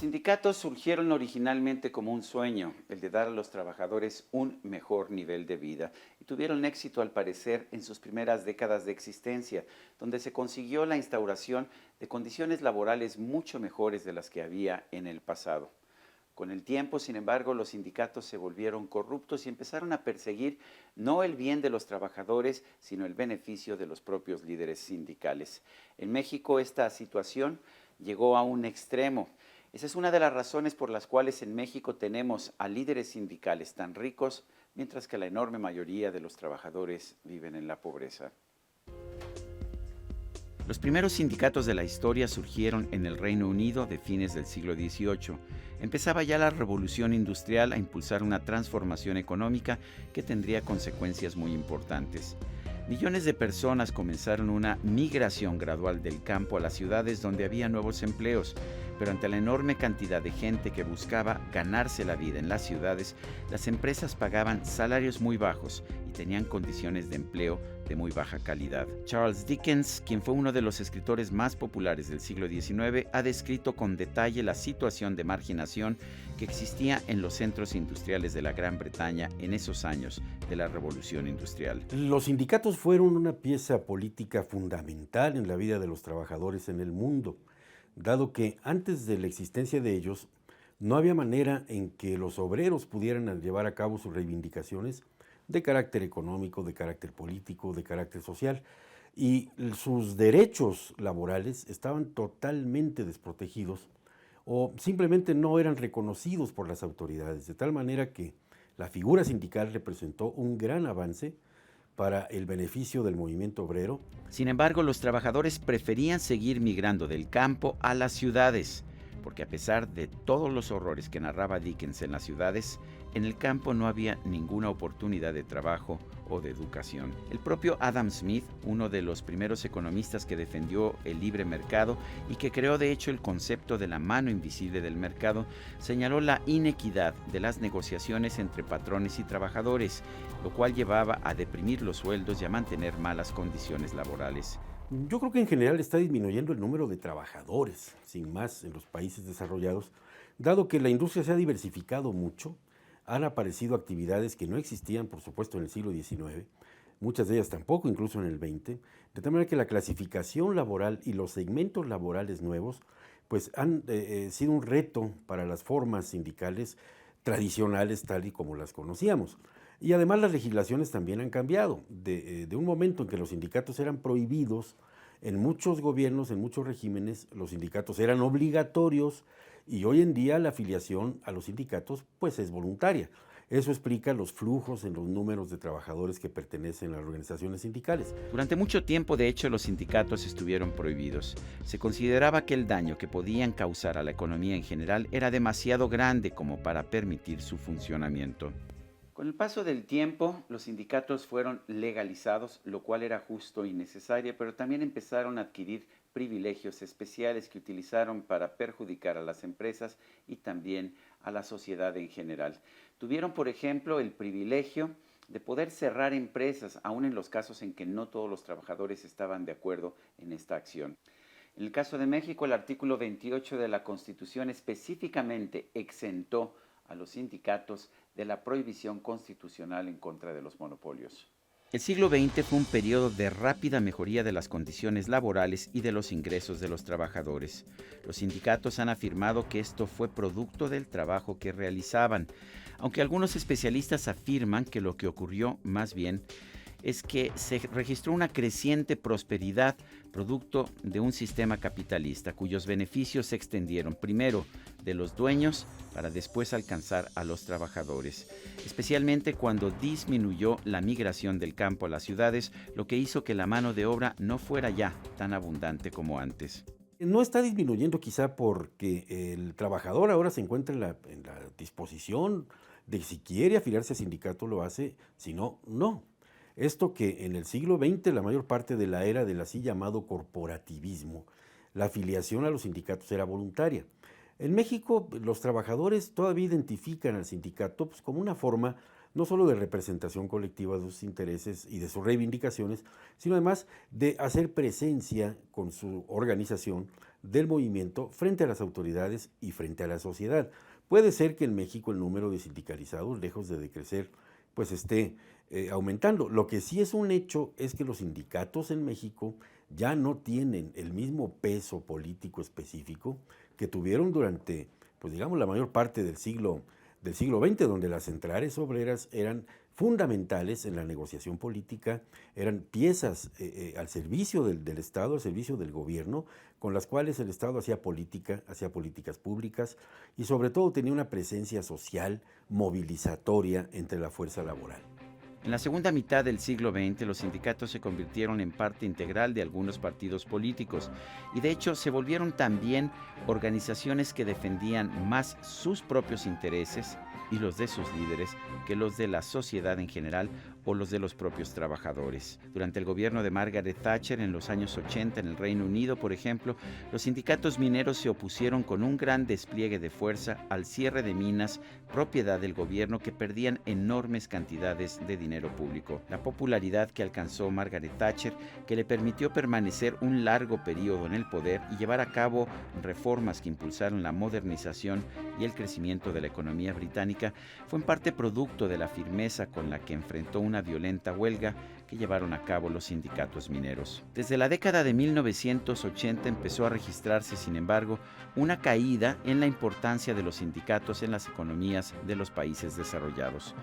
sindicatos surgieron originalmente como un sueño, el de dar a los trabajadores un mejor nivel de vida, y tuvieron éxito al parecer en sus primeras décadas de existencia, donde se consiguió la instauración de condiciones laborales mucho mejores de las que había en el pasado. Con el tiempo, sin embargo, los sindicatos se volvieron corruptos y empezaron a perseguir no el bien de los trabajadores, sino el beneficio de los propios líderes sindicales. En México esta situación llegó a un extremo. Esa es una de las razones por las cuales en México tenemos a líderes sindicales tan ricos, mientras que la enorme mayoría de los trabajadores viven en la pobreza. Los primeros sindicatos de la historia surgieron en el Reino Unido de fines del siglo XVIII. Empezaba ya la revolución industrial a impulsar una transformación económica que tendría consecuencias muy importantes. Millones de personas comenzaron una migración gradual del campo a las ciudades donde había nuevos empleos, pero ante la enorme cantidad de gente que buscaba ganarse la vida en las ciudades, las empresas pagaban salarios muy bajos y tenían condiciones de empleo de muy baja calidad. Charles Dickens, quien fue uno de los escritores más populares del siglo XIX, ha descrito con detalle la situación de marginación que existía en los centros industriales de la Gran Bretaña en esos años de la Revolución Industrial. Los sindicatos fueron una pieza política fundamental en la vida de los trabajadores en el mundo, dado que antes de la existencia de ellos no había manera en que los obreros pudieran llevar a cabo sus reivindicaciones de carácter económico, de carácter político, de carácter social, y sus derechos laborales estaban totalmente desprotegidos o simplemente no eran reconocidos por las autoridades, de tal manera que la figura sindical representó un gran avance para el beneficio del movimiento obrero. Sin embargo, los trabajadores preferían seguir migrando del campo a las ciudades, porque a pesar de todos los horrores que narraba Dickens en las ciudades, en el campo no había ninguna oportunidad de trabajo o de educación. El propio Adam Smith, uno de los primeros economistas que defendió el libre mercado y que creó de hecho el concepto de la mano invisible del mercado, señaló la inequidad de las negociaciones entre patrones y trabajadores, lo cual llevaba a deprimir los sueldos y a mantener malas condiciones laborales. Yo creo que en general está disminuyendo el número de trabajadores, sin más, en los países desarrollados, dado que la industria se ha diversificado mucho. Han aparecido actividades que no existían, por supuesto, en el siglo XIX, muchas de ellas tampoco, incluso en el XX, de tal manera que la clasificación laboral y los segmentos laborales nuevos pues han sido un reto para las formas sindicales tradicionales tal y como las conocíamos. Y además las legislaciones también han cambiado. De un momento en que los sindicatos eran prohibidos, en muchos gobiernos, en muchos regímenes, los sindicatos eran obligatorios y hoy en día la afiliación a los sindicatos pues es voluntaria. Eso explica los flujos en los números de trabajadores que pertenecen a las organizaciones sindicales. Durante mucho tiempo, de hecho, los sindicatos estuvieron prohibidos. Se consideraba que el daño que podían causar a la economía en general era demasiado grande como para permitir su funcionamiento. Con el paso del tiempo, los sindicatos fueron legalizados, lo cual era justo y necesario, pero también empezaron a adquirir privilegios especiales que utilizaron para perjudicar a las empresas y también a la sociedad en general. Tuvieron, por ejemplo, el privilegio de poder cerrar empresas, aun en los casos en que no todos los trabajadores estaban de acuerdo en esta acción. En el caso de México, el artículo 28 de la Constitución específicamente exentó a los sindicatos de la prohibición constitucional en contra de los monopolios. El siglo XX fue un periodo de rápida mejoría de las condiciones laborales y de los ingresos de los trabajadores. Los sindicatos han afirmado que esto fue producto del trabajo que realizaban, aunque algunos especialistas afirman que lo que ocurrió más bien es que se registró una creciente prosperidad producto de un sistema capitalista cuyos beneficios se extendieron primero de los dueños para después alcanzar a los trabajadores, especialmente cuando disminuyó la migración del campo a las ciudades, lo que hizo que la mano de obra no fuera ya tan abundante como antes. No está disminuyendo quizá porque el trabajador ahora se encuentra en la disposición de si quiere afiliarse a sindicato lo hace, si no, no. Esto que en el siglo XX, la mayor parte de la era del así llamado corporativismo, la afiliación a los sindicatos era voluntaria. En México, los trabajadores todavía identifican al sindicato pues, como una forma no solo de representación colectiva de sus intereses y de sus reivindicaciones, sino además de hacer presencia con su organización del movimiento frente a las autoridades y frente a la sociedad. Puede ser que en México el número de sindicalizados, lejos de decrecer, pues esté aumentando. Lo que sí es un hecho es que los sindicatos en México ya no tienen el mismo peso político específico que tuvieron durante, pues digamos, la mayor parte del siglo XX, donde las centrales obreras eran fundamentales en la negociación política, eran piezas al servicio del Estado, al servicio del gobierno, con las cuales el Estado hacía políticas públicas y sobre todo tenía una presencia social movilizatoria entre la fuerza laboral. En la segunda mitad del siglo XX, los sindicatos se convirtieron en parte integral de algunos partidos políticos y de hecho se volvieron también organizaciones que defendían más sus propios intereses y los de sus líderes que los de la sociedad en general o los de los propios trabajadores. Durante el gobierno de Margaret Thatcher en los años 80 en el Reino Unido, por ejemplo, los sindicatos mineros se opusieron con un gran despliegue de fuerza al cierre de minas propiedad del gobierno que perdían enormes cantidades de dinero público. La popularidad que alcanzó Margaret Thatcher, que le permitió permanecer un largo periodo en el poder y llevar a cabo reformas que impulsaron la modernización y el crecimiento de la economía británica, fue en parte producto de la firmeza con la que enfrentó una violenta huelga que llevaron a cabo los sindicatos mineros. Desde la década de 1980 empezó a registrarse, sin embargo, una caída en la importancia de los sindicatos en las economías de los países desarrollados.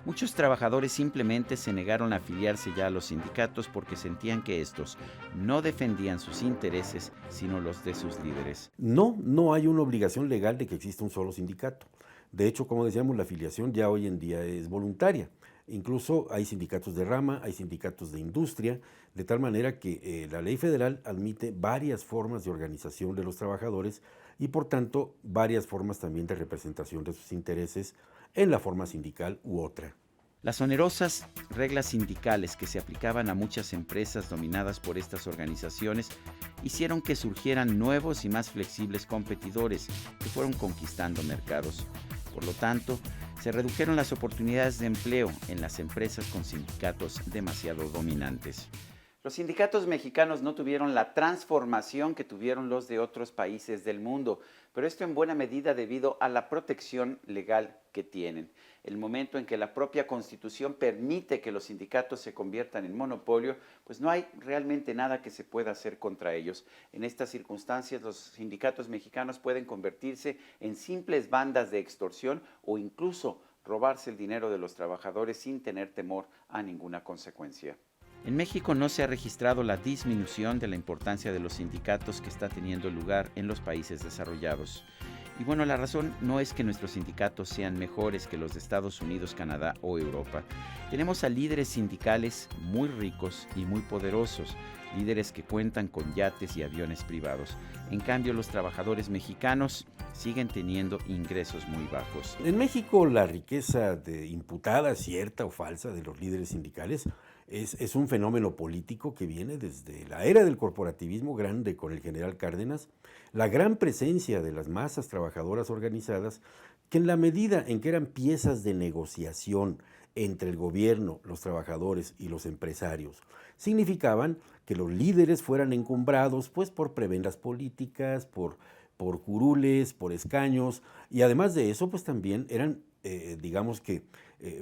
Muchos trabajadores simplemente se negaron a afiliarse ya a los sindicatos porque sentían que estos no defendían sus intereses, sino los de sus líderes. No hay una obligación legal de que exista un solo sindicato. De hecho, como decíamos, la afiliación ya hoy en día es voluntaria. Incluso hay sindicatos de rama, hay sindicatos de industria, de tal manera que la ley federal admite varias formas de organización de los trabajadores y, por tanto, varias formas también de representación de sus intereses en la forma sindical u otra. Las onerosas reglas sindicales que se aplicaban a muchas empresas dominadas por estas organizaciones hicieron que surgieran nuevos y más flexibles competidores que fueron conquistando mercados. Por lo tanto, se redujeron las oportunidades de empleo en las empresas con sindicatos demasiado dominantes. Los sindicatos mexicanos no tuvieron la transformación que tuvieron los de otros países del mundo, pero esto en buena medida debido a la protección legal que tienen. El momento en que la propia Constitución permite que los sindicatos se conviertan en monopolio, pues no hay realmente nada que se pueda hacer contra ellos. En estas circunstancias, los sindicatos mexicanos pueden convertirse en simples bandas de extorsión o incluso robarse el dinero de los trabajadores sin tener temor a ninguna consecuencia. En México no se ha registrado la disminución de la importancia de los sindicatos que está teniendo lugar en los países desarrollados. Y bueno, la razón no es que nuestros sindicatos sean mejores que los de Estados Unidos, Canadá o Europa. Tenemos a líderes sindicales muy ricos y muy poderosos, líderes que cuentan con yates y aviones privados. En cambio, los trabajadores mexicanos siguen teniendo ingresos muy bajos. En México, la riqueza imputada, cierta o falsa, de los líderes sindicales es un fenómeno político que viene desde la era del corporativismo grande con el general Cárdenas, la gran presencia de las masas trabajadoras organizadas, que en la medida en que eran piezas de negociación entre el gobierno, los trabajadores y los empresarios, significaban que los líderes fueran encumbrados pues, por prebendas políticas, por curules, por escaños, y además de eso, pues también eran,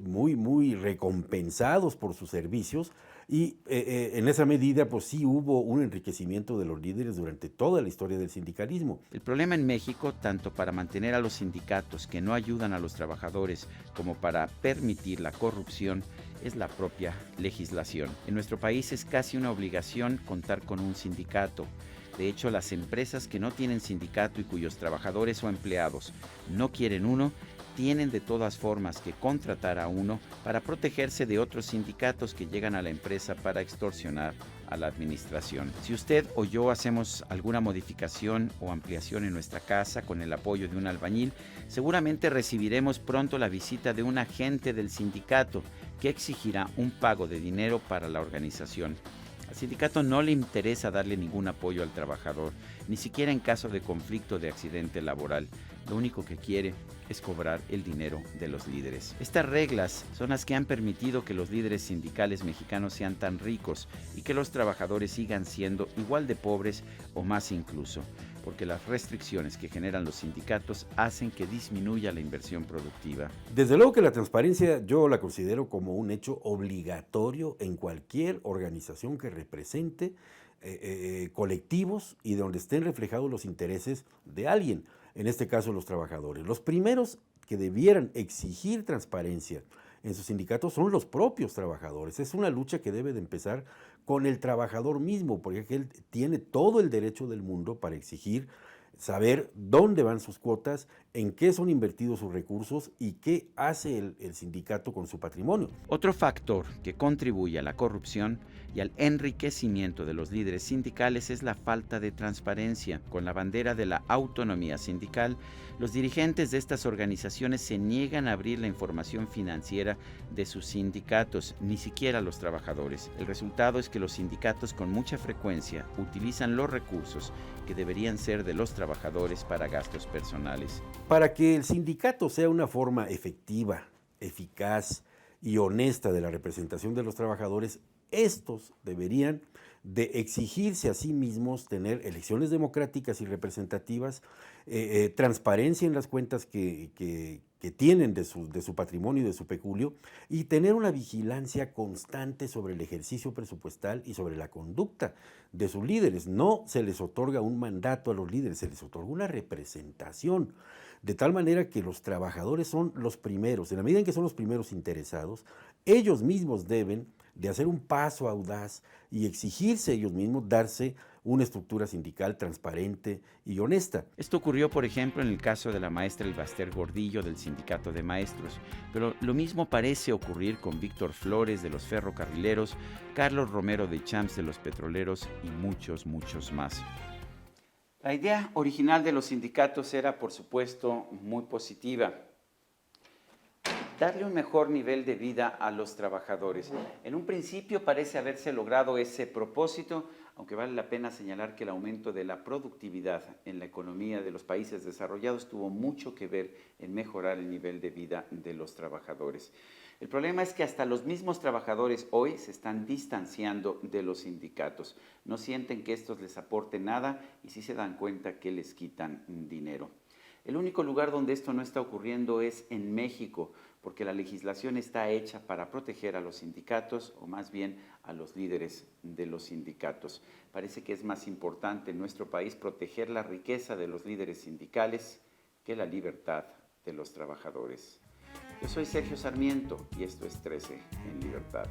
muy recompensados por sus servicios, y en esa medida, pues sí hubo un enriquecimiento de los líderes durante toda la historia del sindicalismo. El problema en México, tanto para mantener a los sindicatos que no ayudan a los trabajadores como para permitir la corrupción, es la propia legislación. En nuestro país es casi una obligación contar con un sindicato. De hecho, las empresas que no tienen sindicato y cuyos trabajadores o empleados no quieren uno, tienen de todas formas que contratar a uno para protegerse de otros sindicatos que llegan a la empresa para extorsionar a la administración. Si usted o yo hacemos alguna modificación o ampliación en nuestra casa con el apoyo de un albañil, seguramente recibiremos pronto la visita de un agente del sindicato que exigirá un pago de dinero para la organización. Al sindicato no le interesa darle ningún apoyo al trabajador, ni siquiera en caso de conflicto de accidente laboral. lo único que quiere es cobrar el dinero de los líderes. Estas reglas son las que han permitido que los líderes sindicales mexicanos sean tan ricos y que los trabajadores sigan siendo igual de pobres o más incluso, porque las restricciones que generan los sindicatos hacen que disminuya la inversión productiva. Desde luego que la transparencia yo la considero como un hecho obligatorio en cualquier organización que represente colectivos y donde estén reflejados los intereses de alguien, en este caso los trabajadores. Los primeros que debieran exigir transparencia en sus sindicatos son los propios trabajadores. Es una lucha que debe de empezar con el trabajador mismo, porque él tiene todo el derecho del mundo para exigir saber dónde van sus cuotas, en qué son invertidos sus recursos y qué hace el sindicato con su patrimonio. Otro factor que contribuye a la corrupción y al enriquecimiento de los líderes sindicales es la falta de transparencia. Con la bandera de la autonomía sindical, los dirigentes de estas organizaciones se niegan a abrir la información financiera de sus sindicatos, ni siquiera los trabajadores. El resultado es que los sindicatos con mucha frecuencia utilizan los recursos que deberían ser de los trabajadores para gastos personales. Para que el sindicato sea una forma efectiva, eficaz y honesta de la representación de los trabajadores, estos deberían de exigirse a sí mismos tener elecciones democráticas y representativas, transparencia en las cuentas que tienen de su patrimonio y de su peculio, y tener una vigilancia constante sobre el ejercicio presupuestal y sobre la conducta de sus líderes. No se les otorga un mandato a los líderes, se les otorga una representación, de tal manera que los trabajadores son los primeros. En la medida en que son los primeros interesados, ellos mismos deben de hacer un paso audaz y exigirse ellos mismos darse una estructura sindical transparente y honesta. Esto ocurrió, por ejemplo, en el caso de la maestra Elbaster Gordillo del Sindicato de Maestros, pero lo mismo parece ocurrir con Víctor Flores de los ferrocarrileros, Carlos Romero de Champs de los petroleros y muchos, muchos más. La idea original de los sindicatos era, por supuesto, muy positiva. Darle un mejor nivel de vida a los trabajadores. En un principio parece haberse logrado ese propósito, aunque vale la pena señalar que el aumento de la productividad en la economía de los países desarrollados tuvo mucho que ver en mejorar el nivel de vida de los trabajadores. El problema es que hasta los mismos trabajadores hoy se están distanciando de los sindicatos. No sienten que estos les aporten nada y sí se dan cuenta que les quitan dinero. El único lugar donde esto no está ocurriendo es en México, porque la legislación está hecha para proteger a los sindicatos, o más bien a los líderes de los sindicatos. Parece que es más importante en nuestro país proteger la riqueza de los líderes sindicales que la libertad de los trabajadores. Yo soy Sergio Sarmiento y esto es 13 en Libertad.